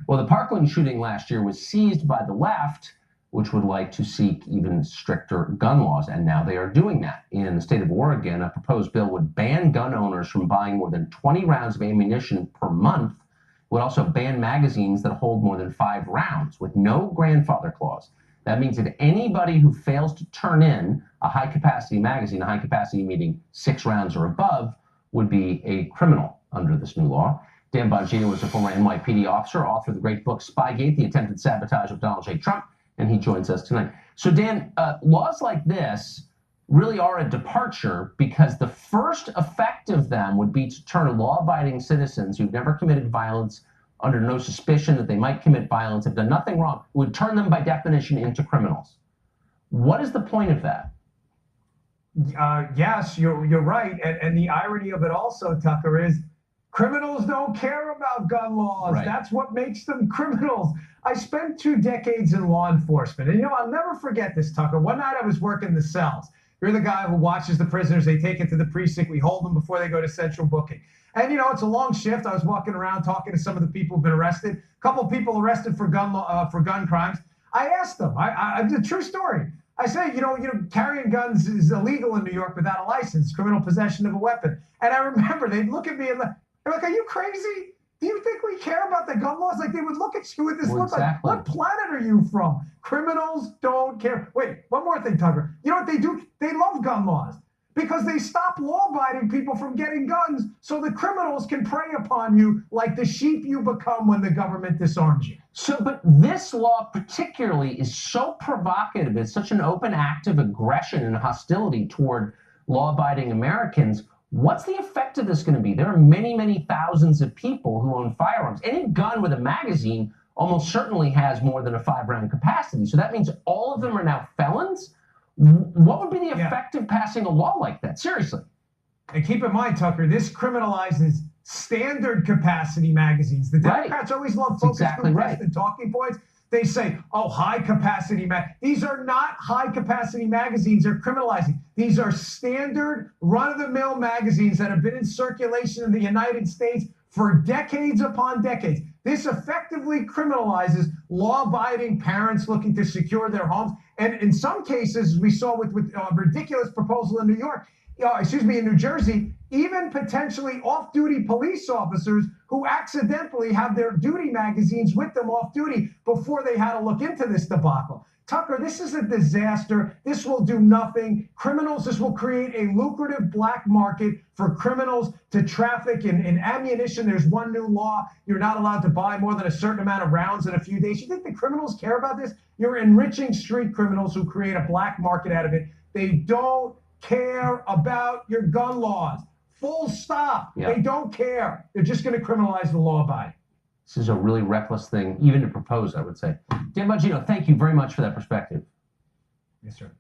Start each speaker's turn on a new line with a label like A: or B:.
A: Well, the Parkland shooting last year was seized by the left, which would like to seek even stricter gun laws, and now they are doing that. In the state of Oregon, a proposed bill would ban gun owners from buying more than 20 rounds of ammunition per month. It would also ban magazines that hold more than 5 rounds with no grandfather clause. That means that anybody who fails to turn in a high-capacity magazine, a high-capacity meaning 6 rounds or above, would be a criminal under this new law. Dan Bongino was a former NYPD officer, author of the great book Spygate, The Attempted Sabotage of Donald J. Trump, and he joins us tonight. So Dan, laws like this really are a departure because the first effect of them would be to turn law-abiding citizens who've never committed violence, under no suspicion that they might commit violence, have done nothing wrong, would turn them by definition into criminals. What is the point of that?
B: Yes, you're right. And the irony of it also, Tucker, is criminals don't care about gun laws.
A: Right.
B: That's what makes them criminals. I spent 2 decades in law enforcement. And, I'll never forget this, Tucker. One night I was working the cells. You're the guy who watches the prisoners. They take it to the precinct. We hold them before they go to central booking. And, it's a long shift. I was walking around talking to some of the people who've been arrested. A couple of people arrested for gun crimes. I asked them, it's a true story. I say, carrying guns is illegal in New York without a license, criminal possession of a weapon. And I remember they'd look at me and they're like, are you crazy? Do you think we care about the gun laws? Like, they would look at you with this look like, what planet are you from? Criminals don't care. Wait, one more thing, Tucker. You know what they do? They love gun laws because they stop law-abiding people from getting guns so the criminals can prey upon you like the sheep you become when the government disarms you.
A: So, but this law particularly is so provocative. It's such an open act of aggression and hostility toward law-abiding Americans. What's the effect of this going to be? There are many, many thousands of people who own firearms. Any gun with a magazine almost certainly has more than a 5-round capacity. So that means all of them are now felons? What would be the effect of passing a law like that? Seriously.
B: And keep in mind, Tucker, this criminalizes standard capacity magazines. The Democrats always love focus group and talking points. They say, oh, high capacity these are not high capacity magazines they're criminalizing. These are standard run-of-the-mill magazines that have been in circulation in the United States for decades upon decades. This effectively criminalizes law-abiding parents looking to secure their homes. And in some cases, we saw with a ridiculous proposal in in New Jersey, even potentially off-duty police officers who accidentally have their duty magazines with them off-duty before they had to look into this debacle. Tucker, this is a disaster. This will do nothing. This will create a lucrative black market for criminals to traffic in ammunition. There's one new law. You're not allowed to buy more than a certain amount of rounds in a few days. You think the criminals care about this? You're enriching street criminals who create a black market out of it. They don't care about your gun laws. Full stop. Yep. They don't care. They're just going to criminalize the law-abiding.
A: This is a really reckless thing, even to propose, I would say. Dan Bongino, thank you very much for that perspective.
B: Yes, sir.